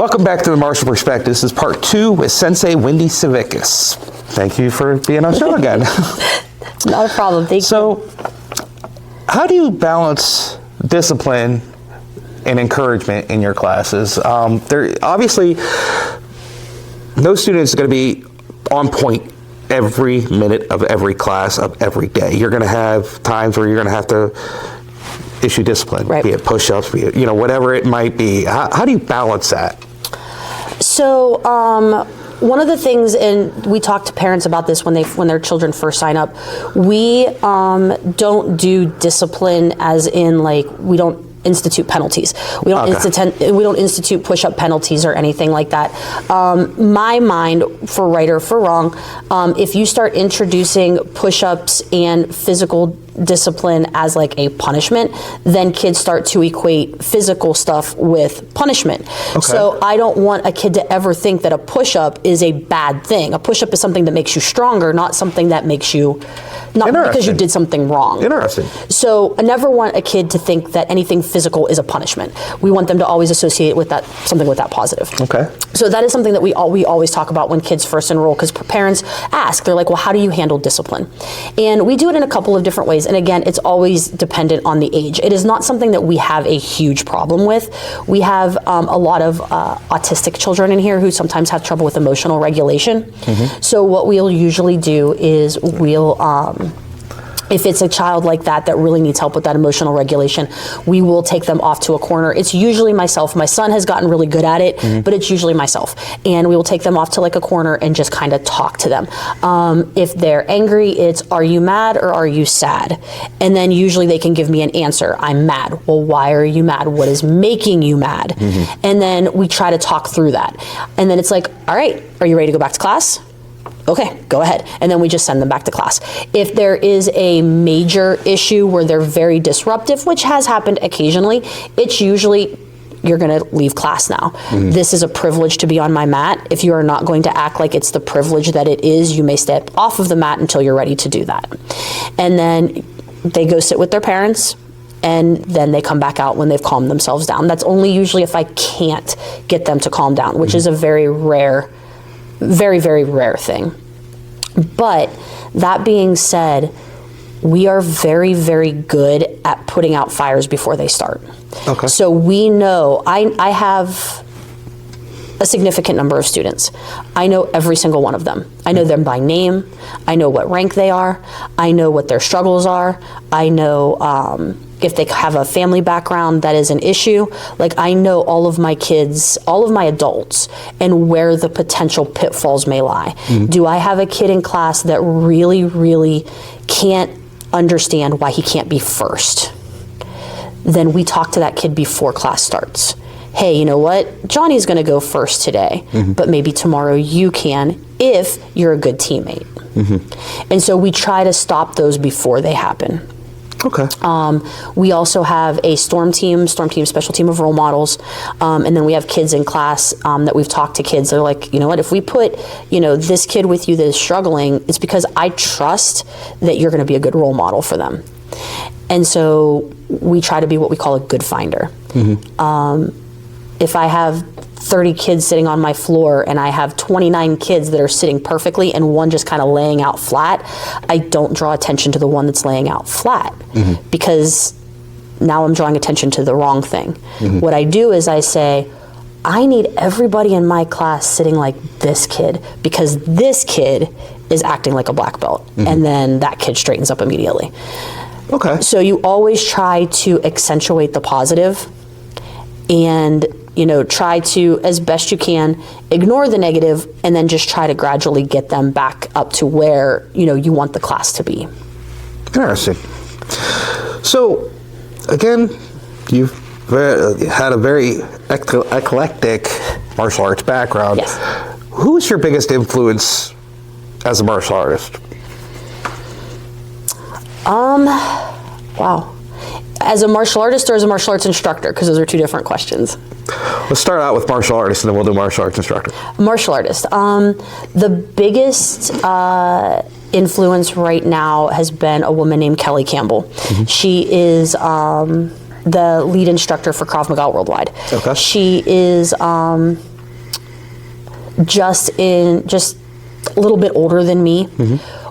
Welcome back to the Martial Perspective. This is part 2 with Sensei Wendy Sfikas. Thank you for being on the show again. Not a problem. Thank you. So, how do you balance discipline and encouragement in your classes? There obviously, no student is going to be on point every minute of every class of every day. You're going to have times where you're going to have to issue discipline, right. Be it push-ups, be it, whatever it might be. How do you balance that? So, one of the things, and we talk to parents about this when their children first sign up, we don't do discipline as in we don't institute penalties. We don't institute push-up penalties or anything like that. My mind, for right or for wrong, if you start introducing push-ups and physical discipline as a punishment, then kids start to equate physical stuff with punishment. Okay. So I don't want a kid to ever think that a push-up is a bad thing. A push-up is something that makes you stronger, not something that makes you, not because you did something wrong. Interesting. So I never want a kid to think that anything physical is a punishment. We want them to always associate with that something with that positive. Okay. So that is something that we always talk about when kids first enroll, because parents ask, they're like, well, how do you handle discipline? And we do it in a couple of different ways. And again, it's always dependent on the age. It is not something that we have a huge problem with. We have a lot of autistic children in here who sometimes have trouble with emotional regulation. Mm-hmm. So what we'll usually do is if it's a child like that really needs help with that emotional regulation, we will take them off to a corner. It's usually myself. My son has gotten really good at it, mm-hmm. but it's usually myself. And we will take them off to a corner and just kind of talk to them. If they're angry, it's, are you mad or are you sad? And then usually they can give me an answer. I'm mad. Well, why are you mad? What is making you mad? Mm-hmm. And then we try to talk through that. And then it's like, all right, are you ready to go back to class? Okay, go ahead. And then we just send them back to class. If there is a major issue where they're very disruptive, which has happened occasionally, it's usually, you're gonna leave class now. Mm-hmm. This is a privilege to be on my mat. If you are not going to act like it's the privilege that it is, you may step off of the mat until you're ready to do that. And then they go sit with their parents, and then they come back out when they've calmed themselves down. That's only usually if I can't get them to calm down, which mm-hmm. is a very rare, very, very rare thing. But that being said, we are very, very good at putting out fires before they start. Okay. So we know, I have a significant number of students. I know every single one of them. I know them by name. I know what rank they are. I know what their struggles are. I know if they have a family background that is an issue. I know all of my kids, all of my adults, and where the potential pitfalls may lie. Mm-hmm. Do I have a kid in class that really, really can't understand why he can't be first? Then we talk to that kid before class starts. Hey, you know what? Johnny's gonna go first today, mm-hmm. but maybe tomorrow you can if you're a good teammate. Mm-hmm. And so we try to stop those before they happen. Okay. We also have a special team of role models, and then we have kids in class that we've talked to kids. They're like, you know what, if we put, this kid with you that is struggling, it's because I trust that you're going to be a good role model for them. And so we try to be what we call a good finder. Mm-hmm. If I have 30 kids sitting on my floor and I have 29 kids that are sitting perfectly and one just kind of laying out flat, I don't draw attention to the one that's laying out flat, mm-hmm. because now I'm drawing attention to the wrong thing. Mm-hmm. What I do is I say, I need everybody in my class sitting like this kid, because this kid is acting like a black belt, mm-hmm. and then that kid straightens up immediately. Okay. So you always try to accentuate the positive and try to, as best you can, ignore the negative, and then just try to gradually get them back up to where, you want the class to be. Interesting. So, again, you've had a very eclectic martial arts background. Yes. Who is your biggest influence as a martial artist? Wow. As a martial artist or as a martial arts instructor? Because those are two different questions. Let's start out with martial artist, and then we'll do martial arts instructor. Martial artist. The biggest influence right now has been a woman named Kelly Campbell. Mm-hmm. She is the lead instructor for Krav Maga Worldwide. Okay. She is just a little bit older than me.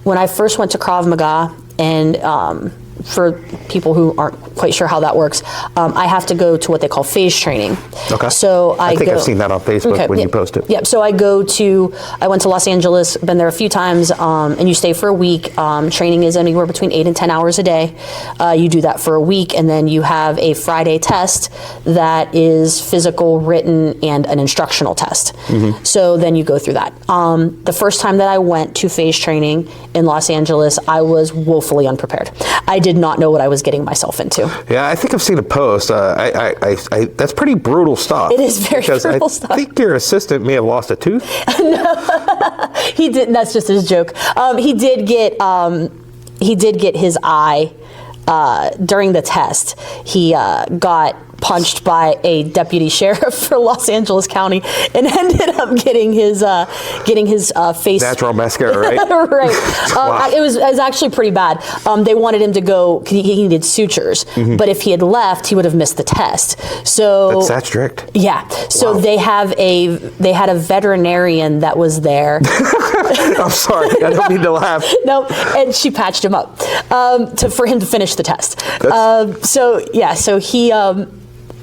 When I first went to Krav Maga, and for people who aren't quite sure how that works, I have to go to what they call phase training. Okay. So I think I've seen that on Facebook when you post it. Yep. So I went to Los Angeles, been there a few times, and you stay for a week. Training is anywhere between 8 and 10 hours a day. You do that for a week, and then you have a Friday test that is physical, written, and an instructional test. So then you go through that. The first time that I went to phase training in Los Angeles, I was woefully unprepared. I did not know what I was getting myself into. Yeah, I think I've seen a post. That's pretty brutal stuff. It is very brutal stuff. I think your assistant may have lost a tooth. No, he didn't. That's just his joke. He did get his eye during the test. He got punched by a deputy sheriff for Los Angeles County and ended up getting his face. Natural mascara, right? Right. Wow. It was actually pretty bad. They wanted him to go. He needed sutures, but if he had left, he would have missed the test. So that's that strict. Yeah. So wow. they had a veterinarian that was there. I'm sorry, I don't mean to laugh. No, and she patched him up for him to finish the test. So he.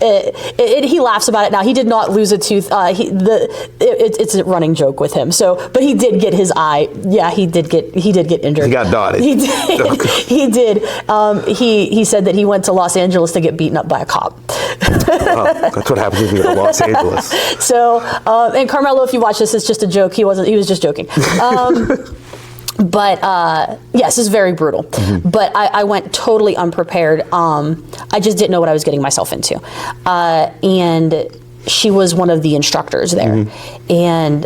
He laughs about it now. He did not lose a tooth. It's a running joke with him. But he did get his eye. Yeah, he did get injured. He got dotted. He did. Okay. He did. He said that he went to Los Angeles to get beaten up by a cop. Wow, that's what happens when you go to Los Angeles. So, and Carmelo, if you watch this, it's just a joke. He was just joking. But yes, it's very brutal. But I went totally unprepared. I just didn't know what I was getting myself into. And she was one of the instructors there. And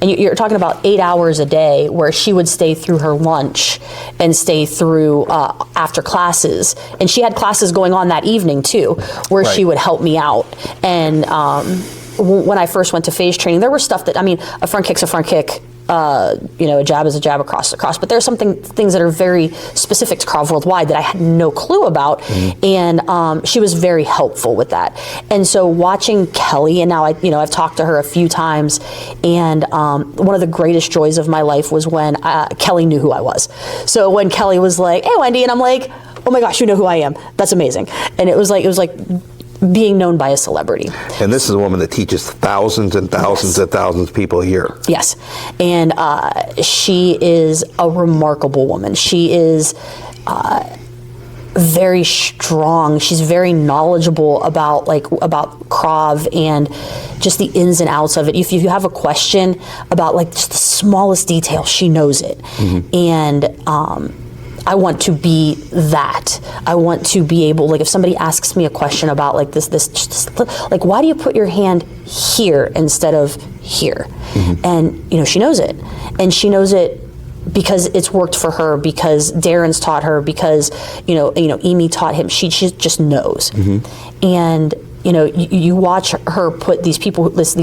you're talking about 8 hours a day where she would stay through her lunch and stay through after classes. And she had classes going on that evening too, where she would help me out. And when I first went to phase training, there was stuff that, a front kick's a front kick. A jab is a jab across. But there's things that are very specific to Krav Worldwide that I had no clue about, and she was very helpful with that. And so watching Kelly, and now I've talked to her a few times, and one of the greatest joys of my life was when Kelly knew who I was. So when Kelly was like, "Hey, Wendy," and I'm like, "Oh my gosh, you know who I am? That's amazing." And it was like being known by a celebrity. And this is a woman that teaches thousands and thousands and thousands of people a year. Yes. And she is a remarkable woman. She is very strong. She's very knowledgeable about Krav and just the ins and outs of it. If you have a question about just the smallest detail, she knows it. And I want to be that. I want to be able, if somebody asks me a question about why do you put your hand here instead of here? And she knows it, and she knows it because it's worked for her, because Darren's taught her, because Amy taught him. She just knows, and. You watch her put these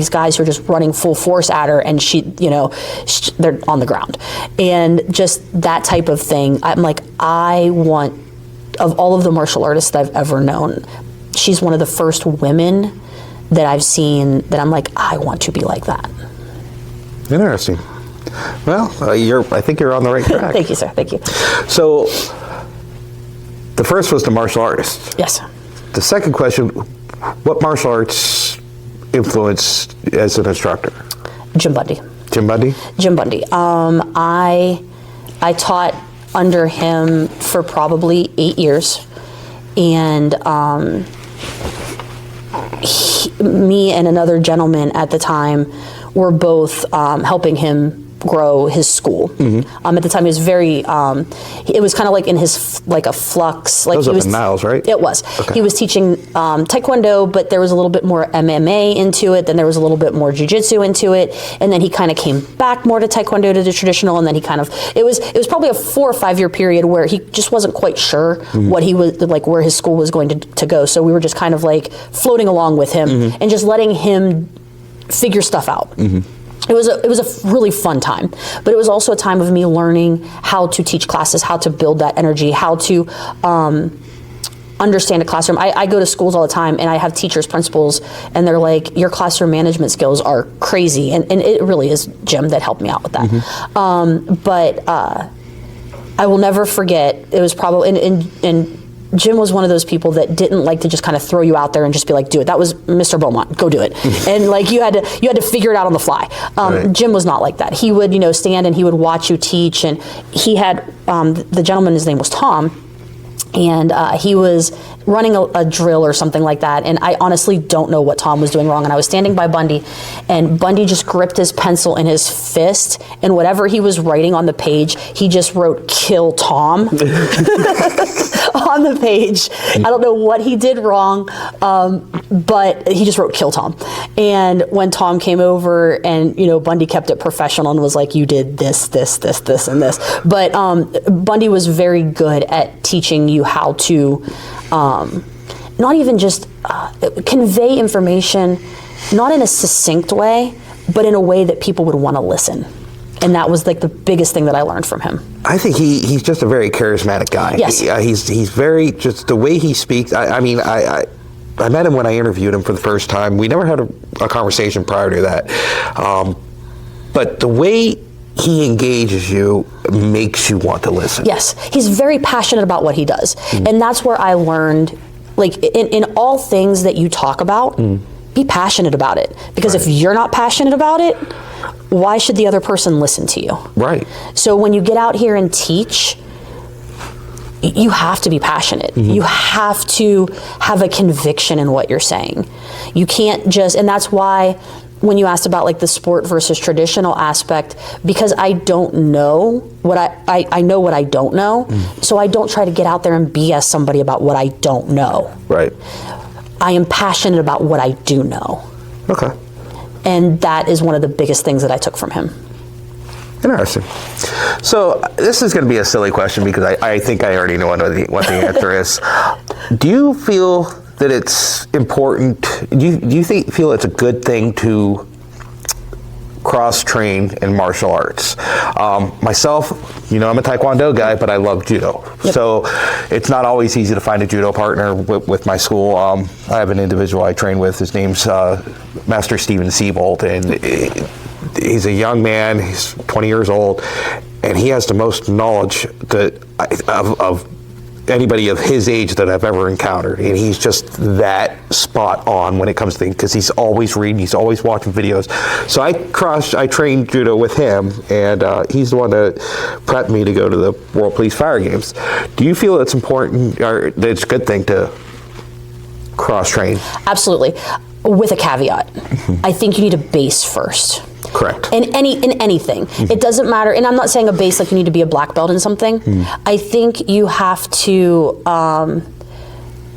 guys who are just running full force at her, and they're on the ground, and just that type of thing. I'm like, I want, of all of the martial artists that I've ever known, she's one of the first women that I've seen that I'm like, I want to be like that. Interesting. Well, I think you're on the right track. Thank you, sir. Thank you. So, the first was the martial artist. Yes. The second question. What martial arts influenced as an instructor? Jim Bundy. Jim Bundy? Jim Bundy. I taught under him for probably 8 years, and me and another gentleman at the time were both helping him grow his school. At the time, he was very. It was kind of like in his a flux. Those up in Niles, right? It was. Okay. He was teaching Taekwondo, but there was a little bit more MMA into it. Then there was a little bit more Jiu-Jitsu into it, and then he kind of came back more to Taekwondo, to the traditional, and then he kind of. It was probably a 4 or 5 year period where he just wasn't quite sure what he was where his school was going to go. So we were just kind of floating along with him and just letting him figure stuff out. It was a really fun time, but it was also a time of me learning how to teach classes, how to build that energy, how to understand a classroom. I go to schools all the time, and I have teachers, principals, and they're like, your classroom management skills are crazy. And it really is Jim that helped me out with that. But I will never forget, it was probably, and Jim was one of those people that didn't like to just kind of throw you out there and just be like, do it. That was Mr. Beaumont, go do it. And like you had to figure it out on the fly. Right. Jim was not like that. He would, stand and he would watch you teach. And he had, the gentleman, his name was Tom, and he was running a drill or something like that, and I honestly don't know what Tom was doing wrong. And I was standing by Bundy, and Bundy just gripped his pencil in his fist, and whatever he was writing on the page, he just wrote "Kill Tom" on the page. I don't know what he did wrong, but he just wrote "Kill Tom." And when Tom came over, and Bundy kept it professional and was like, "You did this, this, this, this, and this." But Bundy was very good at teaching you how to not even just convey information, not in a succinct way, but in a way that people would want to listen. And that was like the biggest thing that I learned from him. I think he's just a very charismatic guy. Yes. He's very, just the way he speaks. I mean, I met him when I interviewed him for the first time. We never had a conversation prior to that. But the way he engages you makes you want to listen. Yes, he's very passionate about what he does. And that's where I learned, like in all things that you talk about, be passionate about it. Because if you're not passionate about it, why should the other person listen to you? Right. So when you get out here and teach, you have to be passionate. You have to have a conviction in what you're saying. You can't just, and that's why when you asked about like the sport versus traditional aspect, because I don't know what I know what I don't know, so I don't try to get out there and BS somebody about what I don't know. Right. I am passionate about what I do know. Okay. And that is one of the biggest things that I took from him. Interesting. So this is going to be a silly question because I think I already know what the answer is. Do you feel that it's important, do you feel it's a good thing to cross-train in martial arts? Myself, I'm a Taekwondo guy, but I love Judo. Yep. So it's not always easy to find a Judo partner with my school. I have an individual I train with. His name's Master Steven Siebold, and he's a young man. He's 20 years old, and he has the most knowledge of anybody of his age that I've ever encountered, and he's just that spot on when it comes to things, because he's always reading, he's always watching videos. So I trained Judo with him, and he's the one that prepped me to go to the World Police Fire Games. Do you feel it's important, or that it's a good thing to cross-train? Absolutely, with a caveat. I think you need a base first. Correct. In anything. It doesn't matter, and I'm not saying a base like you need to be a black belt in something. I think you have to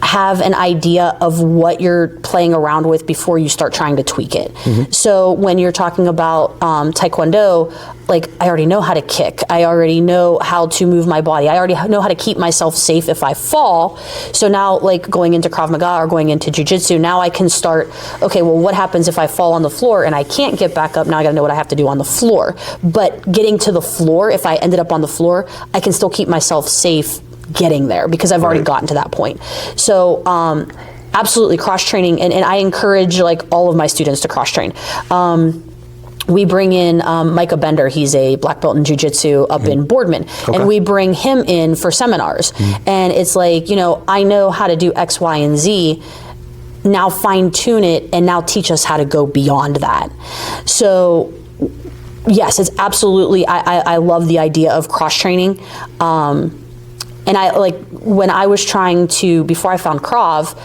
have an idea of what you're playing around with before you start trying to tweak it. So when you're talking about Taekwondo, like I already know how to kick. I already know how to move my body. I already know how to keep myself safe if I fall. So now like going into Krav Maga or going into Jiu-Jitsu, now I can start, okay, well what happens if I fall on the floor and I can't get back up? Now I gotta know what I have to do on the floor. But getting to the floor, if I ended up on the floor, I can still keep myself safe getting there because I've already gotten to that point. So absolutely cross-training, and I encourage like all of my students to cross-train. We bring in Micah Bender. He's a black belt in jiu-jitsu up in Boardman. Okay. And we bring him in for seminars. And it's like, I know how to do X, Y, and Z. Now fine tune it and now teach us how to go beyond that. So yes, it's absolutely, I love the idea of cross-training. And I like when I was trying to, before I found Krav,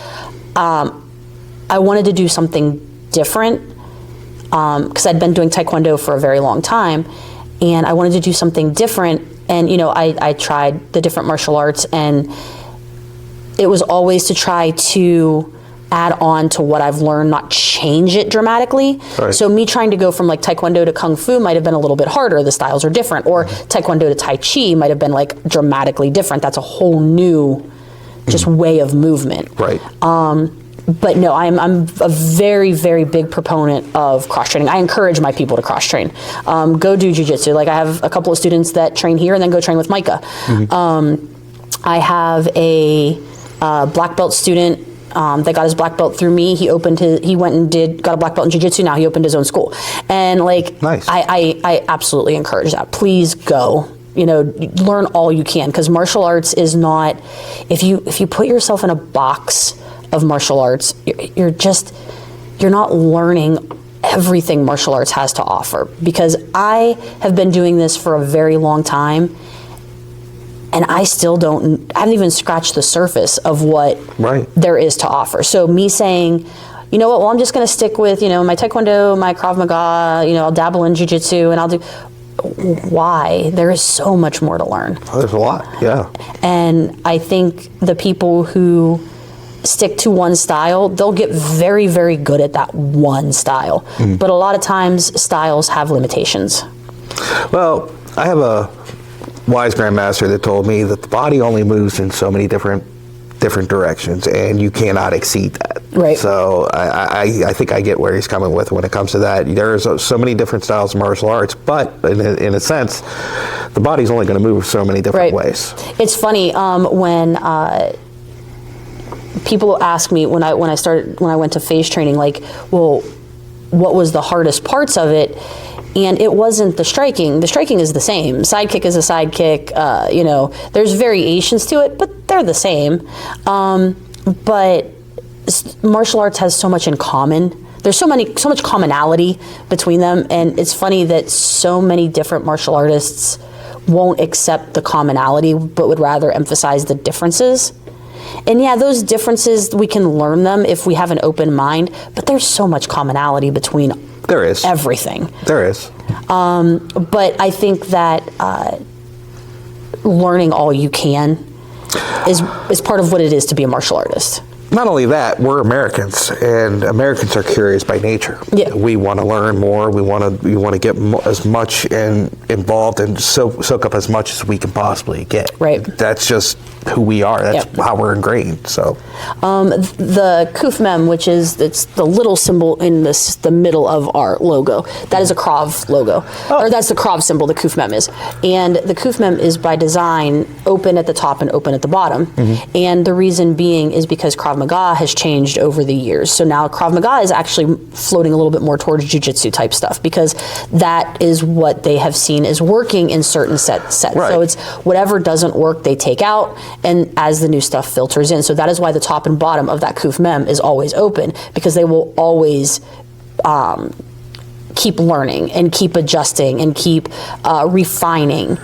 I wanted to do something different because I'd been doing Taekwondo for a very long time, and I wanted to do something different. And I tried the different martial arts, and it was always to try to add on to what I've learned, not change it dramatically. Right. So me trying to go from like Taekwondo to Kung Fu might have been a little bit harder. The styles are different. Or Taekwondo to Tai Chi might have been like dramatically different. That's a whole new just way of movement. Right. But no, I'm a very, very big proponent of cross-training. I encourage my people to cross-train. Go do jiu-jitsu. Like I have a couple of students that train here and then go train with Micah. I have a black belt student that got his black belt through me. He went and got a black belt in jiu-jitsu. Now he opened his own school. And like, nice. I absolutely encourage that. Please go. Learn all you can, because martial arts is not, if you put yourself in a box of martial arts, you're not learning everything martial arts has to offer. Because I have been doing this for a very long time, and I haven't even scratched the surface of what there is to offer. So me saying, you know what, well, I'm just going to stick with, my Taekwondo, my Krav Maga, I'll dabble in jiu-jitsu, and I'll do, why? There is so much more to learn. Oh, there's a lot, yeah. And I think the people who stick to one style, they'll get very, very good at that one style. But a lot of times, styles have limitations. Well, I have a wise grandmaster that told me that the body only moves in so many different directions, and you cannot exceed that. Right. So I think I get where he's coming with when it comes to that. There's so many different styles of martial arts, but in a sense, the body's only going to move so many different ways. It's funny when people ask me when I went to phase training, like, well, what was the hardest parts of it? And it wasn't the striking. The striking is the same. Sidekick is a sidekick. There's variations to it, but they're the same. But martial arts has so much in common. There's so much commonality between them, and it's funny that so many different martial artists won't accept the commonality, but would rather emphasize the differences. And yeah, those differences, we can learn them if we have an open mind, but there's so much commonality between everything. There is. But I think that learning all you can is part of what it is to be a martial artist. Not only that, we're Americans, and Americans are curious by nature. Yeah. We want to learn more. We want to get as much involved and soak up as much as we can possibly get. Right. That's just who we are. That's how we're ingrained. So, the Kuf Mem, it's the little symbol in the middle of our logo. That is a Krav logo, or that's the Krav symbol. The Kuf Mem is, and the Kuf Mem is by design open at the top and open at the bottom. And the reason being is because Krav Maga has changed over the years. So now Krav Maga is actually floating a little bit more towards jiu-jitsu type stuff, because that is what they have seen is working in certain sets. Right. So it's whatever doesn't work, they take out, and as the new stuff filters in. So that is why the top and bottom of that Kuf Mem is always open, because they will always keep learning and keep adjusting and keep refining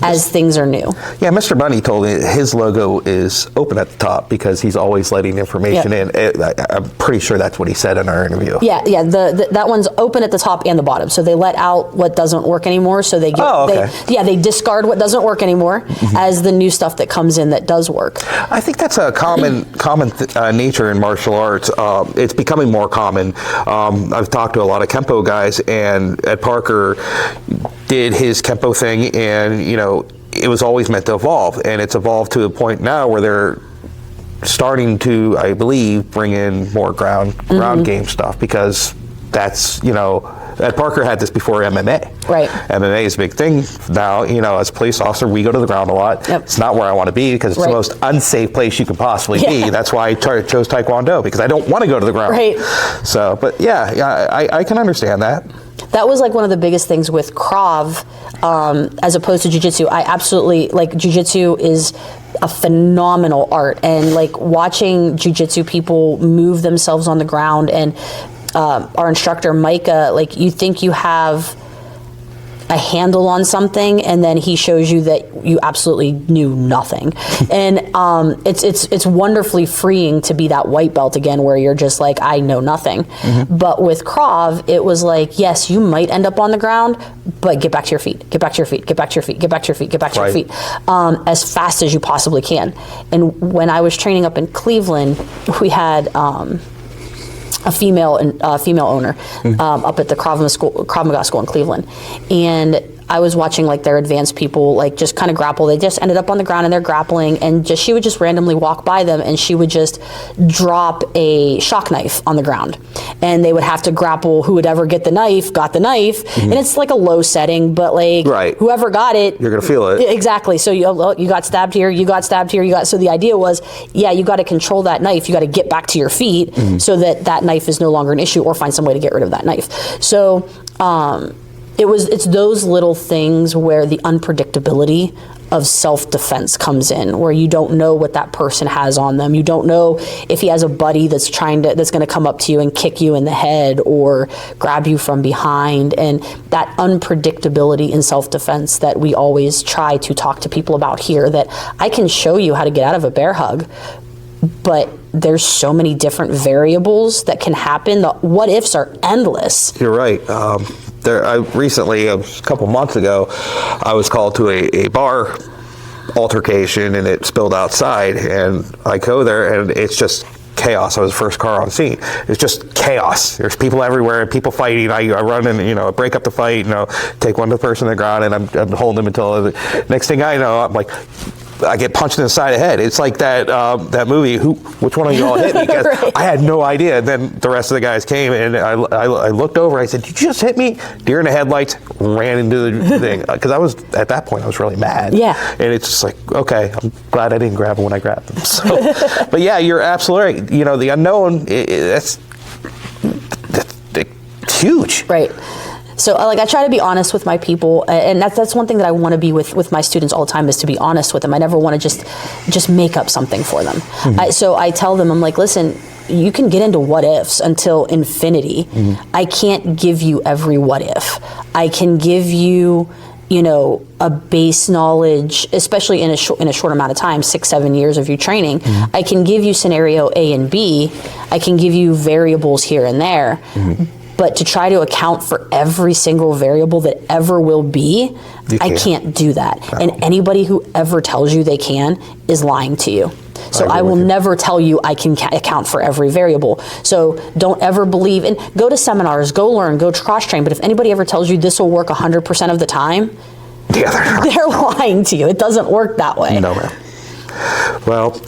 as things are new. Yeah, Mr. Bunny told me his logo is open at the top because he's always letting information in. I'm pretty sure that's what he said in our interview. Yeah. That one's open at the top and the bottom. So they let out what doesn't work anymore. So they they discard what doesn't work anymore as the new stuff that comes in that does work. I think that's a common nature in martial arts. It's becoming more common. I've talked to a lot of Kempo guys, and Ed Parker did his Kempo thing, and it was always meant to evolve, and it's evolved to a point now where they're starting to, I believe, bring in more ground game stuff, because that's, Ed Parker had this before MMA. Right. MMA is a big thing now. As a police officer, we go to the ground a lot. Yep. It's not where I want to be, because it's the most unsafe place you can possibly be. That's why I chose Taekwondo, because I don't want to go to the ground. Right. So, but I can understand that. That was like one of the biggest things with Krav, as opposed to Jiu-Jitsu. I absolutely, Jiu-Jitsu is a phenomenal art, and watching Jiu-Jitsu people move themselves on the ground, and our instructor, Micah, you think you have a handle on something, and then he shows you that you absolutely knew nothing. And it's wonderfully freeing to be that white belt again, where you're just like, I know nothing. But with Krav, it was like, yes, you might end up on the ground, but get back to your feet, get back to your feet, get back to your feet, get back to your feet, get back to your feet, as fast as you possibly can. And when I was training up in Cleveland, we had a female owner up at the Krav Maga school in Cleveland, and I was watching like their advanced people like just kind of grapple. They just ended up on the ground and they're grappling, and she would just randomly walk by them and she would just drop a shock knife on the ground, and they would have to grapple. Who would ever get the knife got the knife, and it's like a low setting, but like whoever got it, you're gonna feel it. Exactly. So you got stabbed here, you got stabbed here, so the idea was, you got to control that knife. You got to get back to your feet so that knife is no longer an issue, or find some way to get rid of that knife. So it's those little things where the unpredictability of self-defense comes in, where you don't know what that person has on them. You don't know if he has a buddy that's going to come up to you and kick you in the head or grab you from behind. And that unpredictability in self-defense that we always try to talk to people about here, that I can show you how to get out of a bear hug, but there's so many different variables that can happen. The what ifs are endless. You're right. I recently, a couple months ago, I was called to a bar altercation, and it spilled outside, and I go there and it's just chaos. I was the first car on scene. It's just chaos. There's people everywhere, people fighting. I run and break up the fight, take one person to the ground, and I'm holding him until the next thing I know, I'm like, I get punched in the side of the head. It's like that movie, which one of you all hit me? Because Right. I had no idea. And then the rest of the guys came, and I looked over, I said, did you just hit me? Deer in the headlights, ran into the thing. Because at that point, I was really mad. Yeah. And it's just like, okay, I'm glad I didn't grab him when I grabbed him. So, but yeah, you're absolutely right. The unknown, that's huge. Right. So I try to be honest with my people, and that's one thing that I want to be with my students all the time, is to be honest with them. I never want to just make up something for them. So I tell them, I'm like, listen, you can get into what ifs until infinity. I can't give you every what if. I can give you, a base knowledge, especially in a short amount of time, 6-7 years of you training. I can give you scenario A and B. I can give you variables here and there. But to try to account for every single variable that ever will be, I can't do that. No. And anybody who ever tells you they can is lying to you. So I will never tell you I can account for every variable. So don't ever believe, and go to seminars, go learn, go cross-train. But if anybody ever tells you this will work 100% of the time, they're lying to you. It doesn't work that way. No, man. Well,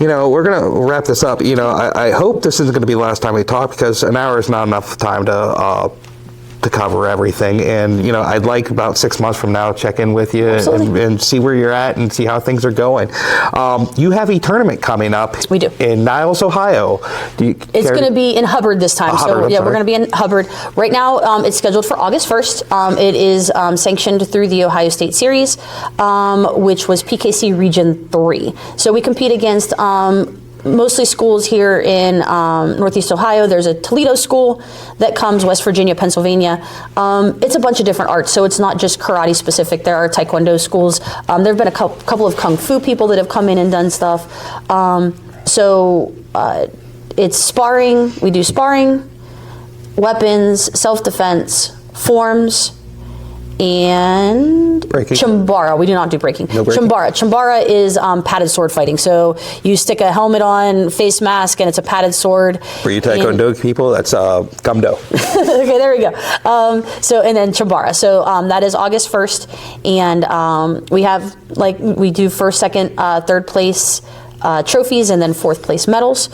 we're going to wrap this up. I hope this isn't going to be the last time we talk, because an hour is not enough time to cover everything. And, I'd like about 6 months from now, check in with you and see where you're at and see how things are going. You have a tournament coming up. We do. In Niles, Ohio. It's going to be in Hubbard this time. We're going to be in Hubbard. Right now, it's scheduled for August 1st. It is sanctioned through the Ohio State Series, which was PKC Region 3. So we compete against mostly schools here in Northeast Ohio. There's a Toledo school that comes, West Virginia, Pennsylvania. It's a bunch of different arts, so it's not just karate specific. There are Taekwondo schools. There have been a couple of Kung Fu people that have come in and done stuff. It's sparring. We do sparring, weapons, self-defense, forms, and breaking. Chambara. We do not do breaking. No breaking. Chambara is padded sword fighting. So you stick a helmet on, face mask, and it's a padded sword. For you Taekwondo people, that's Gumdo. Okay, there we go. And then Chambara. So that is August 1st, and we have we do first, second, third place trophies, and then fourth place medals.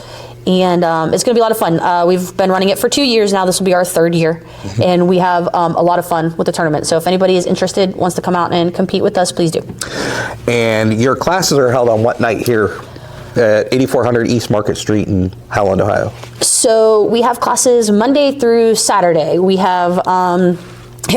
And it's going to be a lot of fun. We've been running it for 2 years now. This will be our third year. And we have a lot of fun with the tournament. So if anybody is interested, wants to come out and compete with us, please do. And your classes are held on what night here at 8400 East Market Street in Howland, Ohio? So we have classes Monday through Saturday. We have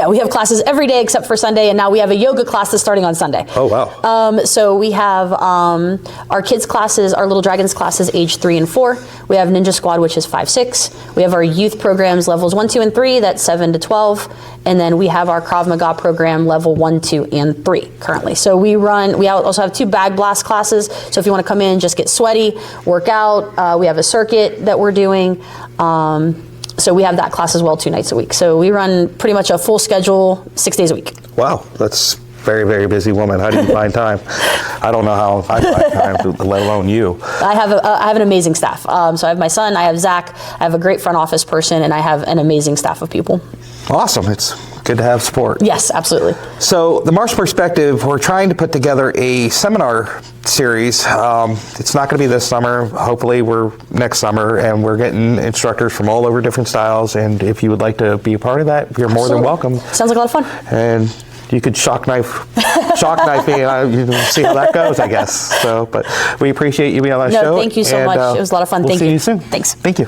we have classes every day except for Sunday, and now we have a yoga class that's starting on Sunday. Oh, wow. So we have our kids' classes, our Little Dragons classes, age 3 and 4. We have Ninja Squad, which is 5-6. We have our youth programs, levels 1, 2, and 3, that's 7 to 12. And then we have our Krav Maga program, level 1, 2, and 3 currently. So we also have 2 bag blast classes. So if you want to come in, just get sweaty, work out. We have a circuit that we're doing. So we have that class as well 2 nights a week. So we run pretty much a full schedule 6 days a week. Wow, that's very, very busy woman. How do you find time? I don't know how I find time, let alone you. I have an amazing staff. So I have my son, I have Zach, I have a great front office person, and I have an amazing staff of people. Awesome. It's good to have support. Yes, absolutely. So the Martial Perspective, we're trying to put together a seminar series. It's not going to be this summer. Hopefully we're next summer, and we're getting instructors from all over different styles. And if you would like to be a part of that, you're more than welcome. Sounds like a lot of fun. And you could shock knife me, and you see how that goes, I guess. So, but we appreciate you being on the show. No, thank you so much. It was a lot of fun. We'll Thank see you. you soon. Thanks. Thank you.